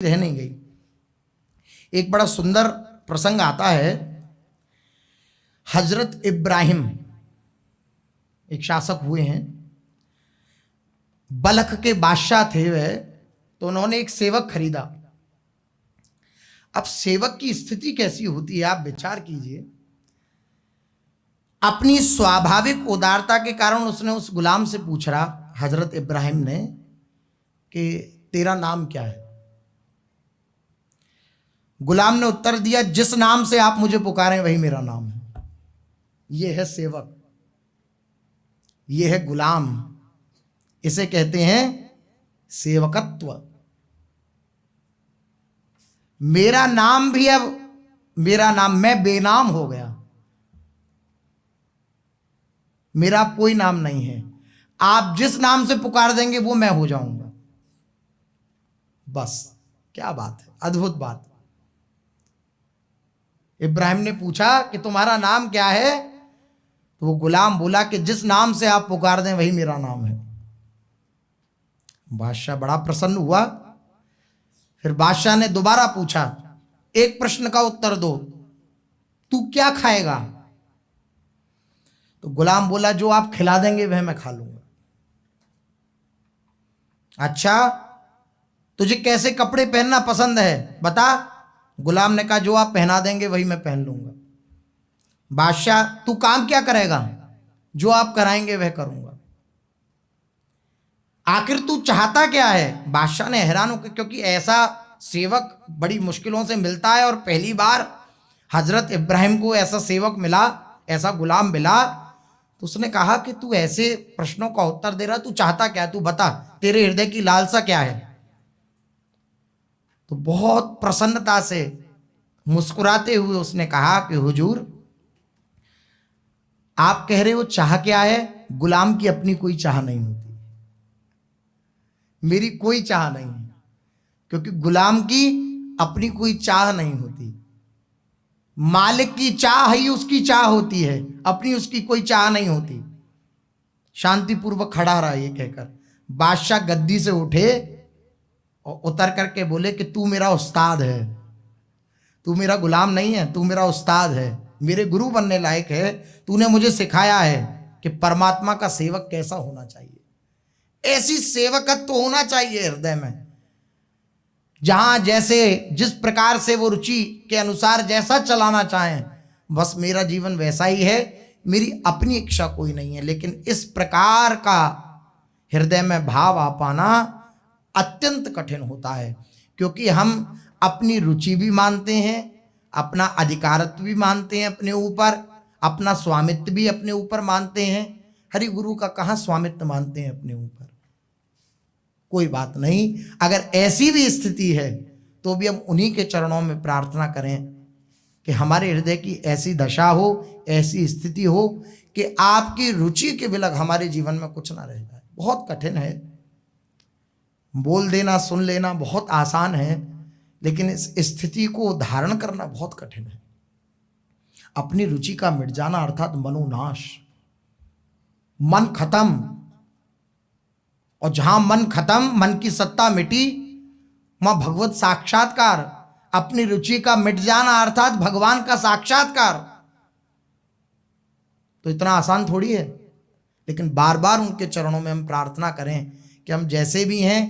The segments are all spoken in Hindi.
रह नहीं गई। एक बड़ा सुंदर प्रसंग आता है। हजरत इब्राहिम एक शासक हुए हैं, बलख के बादशाह थे वह, तो उन्होंने एक सेवक खरीदा। अब सेवक की स्थिति कैसी होती है आप विचार कीजिए। अपनी स्वाभाविक उदारता के कारण उसने उस गुलाम से पूछ रहा, हजरत इब्राहिम ने, कि तेरा नाम क्या है। गुलाम ने उत्तर दिया, जिस नाम से आप मुझे पुकारें वही मेरा नाम है। यह है सेवक, यह है गुलाम, इसे कहते हैं सेवकत्व। मेरा नाम भी अब मेरा नाम, मैं बेनाम हो गया, मेरा कोई नाम नहीं है। आप जिस नाम से पुकार देंगे वो मैं हो जाऊंगा। बस क्या बात है, अद्भुत बात। इब्राहिम ने पूछा कि तुम्हारा नाम क्या है, तो वो गुलाम बोला कि जिस नाम से आप पुकार दें वही मेरा नाम है। बादशाह बड़ा प्रसन्न हुआ। फिर बादशाह ने दोबारा पूछा, एक प्रश्न का उत्तर दो, तू क्या खाएगा। तो गुलाम बोला, जो आप खिला देंगे वह मैं खा लूंगा। अच्छा, तुझे कैसे कपड़े पहनना पसंद है बता। गुलाम ने कहा, जो आप पहना देंगे वही मैं पहन लूंगा। बादशाह, तू काम क्या करेगा। जो आप कराएंगे वह करूंगा। आखिर तू चाहता क्या है। बादशाह ने हैरान होकर, क्योंकि ऐसा सेवक बड़ी मुश्किलों से मिलता है और पहली बार हजरत इब्राहिम को ऐसा सेवक मिला, ऐसा गुलाम मिला, तो उसने कहा कि तू ऐसे प्रश्नों का उत्तर दे रहा, तू चाहता क्या है, तू बता, तेरे हृदय की लालसा क्या है। तो बहुत प्रसन्नता से मुस्कुराते हुए उसने कहा कि हुजूर, आप कह रहे हो चाह क्या है। गुलाम की अपनी कोई चाह नहीं होती, मेरी कोई चाह नहीं है, क्योंकि गुलाम की अपनी कोई चाह नहीं होती। मालिक की चाह ही उसकी चाह होती है, अपनी उसकी कोई चाह नहीं होती। शांतिपूर्वक खड़ा रहा ये कहकर। बादशाह गद्दी से उठे और उतर करके बोले कि तू मेरा उस्ताद है, तू मेरा गुलाम नहीं है, तू मेरा उस्ताद है, मेरे गुरु बनने लायक है। तूने मुझे सिखाया है कि परमात्मा का सेवक कैसा होना चाहिए। ऐसी सेवकत्व होना चाहिए हृदय में, जहां जैसे जिस प्रकार से वो रुचि के अनुसार जैसा चलाना चाहें, बस मेरा जीवन वैसा ही है, मेरी अपनी इच्छा कोई नहीं है। लेकिन इस प्रकार का हृदय में भाव आ पाना अत्यंत कठिन होता है, क्योंकि हम अपनी रुचि भी मानते हैं, अपना अधिकारत्व भी मानते हैं अपने ऊपर, अपना स्वामित्व भी अपने ऊपर मानते हैं। हरि गुरु का कहाँ स्वामित्व मानते हैं अपने ऊपर। कोई बात नहीं, अगर ऐसी भी स्थिति है तो भी हम उन्हीं के चरणों में प्रार्थना करें कि हमारे हृदय की ऐसी दशा हो, ऐसी स्थिति हो कि आपकी रुचि के विलग हमारे जीवन में कुछ ना रह जाए। बहुत कठिन है, बोल देना सुन लेना बहुत आसान है, लेकिन इस स्थिति को धारण करना बहुत कठिन है। अपनी रुचि का मिट जाना अर्थात मनोनाश, मन खत्म। और जहां मन खत्म, मन की सत्ता मिटी, वहां भगवत साक्षात्कार। अपनी रुचि का मिट जाना अर्थात भगवान का साक्षात्कार। तो इतना आसान थोड़ी है, लेकिन बार बार उनके चरणों में हम प्रार्थना करें कि हम जैसे भी हैं,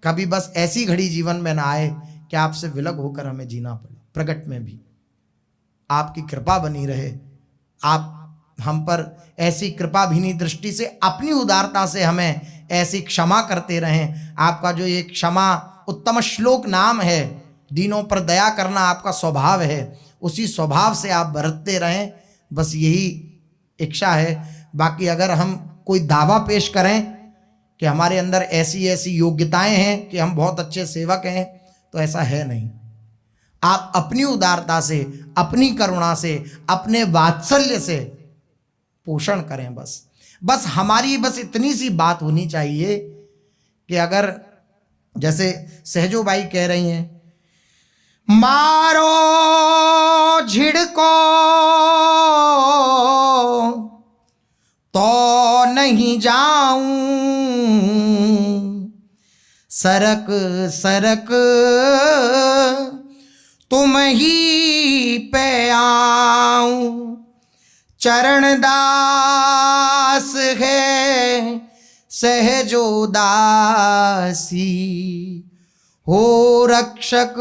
कभी बस ऐसी घड़ी जीवन में ना आए कि आपसे विलग होकर हमें जीना पड़े। प्रगट में भी आपकी कृपा बनी रहे, आप हम पर ऐसी कृपा भीनी दृष्टि से, अपनी उदारता से हमें ऐसी क्षमा करते रहें। आपका जो ये क्षमा उत्तम श्लोक नाम है, दीनों पर दया करना आपका स्वभाव है, उसी स्वभाव से आप बरतते रहें, बस यही इच्छा है। बाकी अगर हम कोई दावा पेश करें कि हमारे अंदर ऐसी ऐसी योग्यताएं हैं कि हम बहुत अच्छे सेवक हैं, तो ऐसा है नहीं। आप अपनी उदारता से, अपनी करुणा से, अपने वात्सल्य से पोषण करें। बस हमारी बस इतनी सी बात होनी चाहिए कि अगर जैसे सहजो बाई कह रही हैं, मारो झिड़को तो नहीं जाऊं, सरक सरक तुम ही पे आऊं, चरण दास है सहजो दासी, हो रक्षक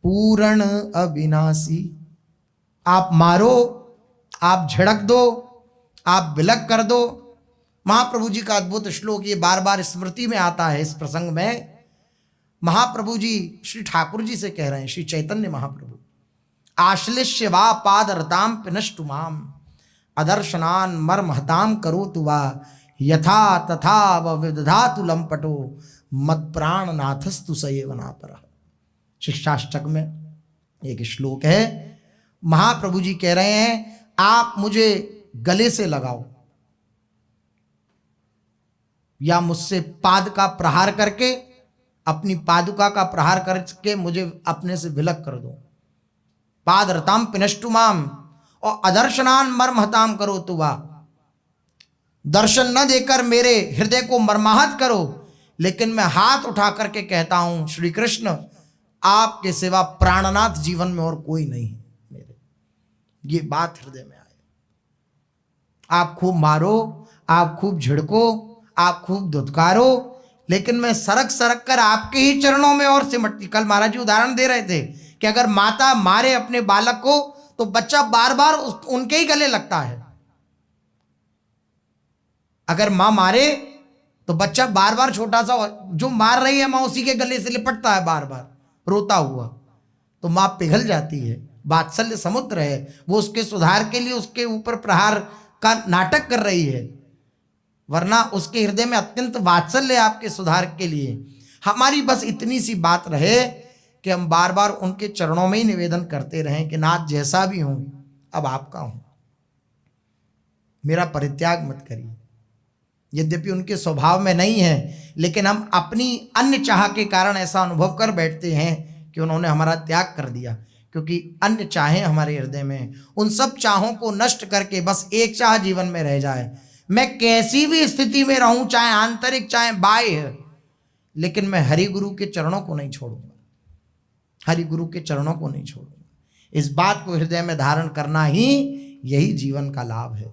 पूर्ण अविनाशी। आप मारो, आप झड़क दो, आप विलक कर दो। महाप्रभु जी का अद्भुत श्लोक ये बार बार स्मृति में आता है। इस प्रसंग में महाप्रभु जी श्री ठाकुर जी से कह रहे हैं, श्री चैतन्य महाप्रभु, आश्लिष्य वा पादरताम पिनष्टुमाम, अदर्शनान मर्महताम करोतु वा, यथा तथा व विदधातु लंपटो, मत प्राण नाथस्तु सएव नापरः। शिक्षाष्टक में एक श्लोक है। महाप्रभु जी कह रहे हैं, आप मुझे गले से लगाओ या मुझसे पाद का प्रहार करके, अपनी पादुका का प्रहार करके मुझे अपने से विलक कर दो। पादरताम पिनष्टुमाम, और अदर्शनान मर्महताम करो तुवा, दर्शन न देकर मेरे हृदय को मर्माहत करो। लेकिन मैं हाथ उठा करके कहता हूं, श्री कृष्ण आपके सिवा प्राणनाथ जीवन में और कोई नहीं है मेरे। ये बात हृदय में आए। आप खूब मारो, आप खूब झिड़को, आप खूब धुतकारो, लेकिन मैं सरक सरक कर आपके ही चरणों में और सिमटती। कल महाराज जी उदाहरण दे रहे थे कि अगर माता मारे अपने बालक को तो बच्चा बार बार उनके ही गले लगता है। अगर मां मारे तो बच्चा बार बार, छोटा सा जो मार रही है मां उसी के गले से लिपटता है बार बार रोता हुआ, तो मां पिघल जाती है। वात्सल्य समुद्र है, वो उसके सुधार के लिए उसके ऊपर प्रहार का नाटक कर रही है, वरना उसके हृदय में अत्यंत वात्सल्य आपके सुधार के लिए। हमारी बस इतनी सी बात रहे कि हम बार बार उनके चरणों में ही निवेदन करते रहें कि नाथ जैसा भी हूं अब आपका हूं, मेरा परित्याग मत करिए। यद्यपि उनके स्वभाव में नहीं है, लेकिन हम अपनी अन्य चाह के कारण ऐसा अनुभव कर बैठते हैं कि उन्होंने हमारा त्याग कर दिया, क्योंकि अन्य चाहें हमारे हृदय में। उन सब चाहों को नष्ट करके बस एक चाह जीवन में रह जाए, मैं कैसी भी स्थिति में रहूं, चाहे आंतरिक चाहे बाह्य, लेकिन मैं हरि गुरु के चरणों को नहीं छोड़ूंगा, हरि गुरु के चरणों को नहीं छोड़ूंगा। इस बात को हृदय में धारण करना ही यही जीवन का लाभ है।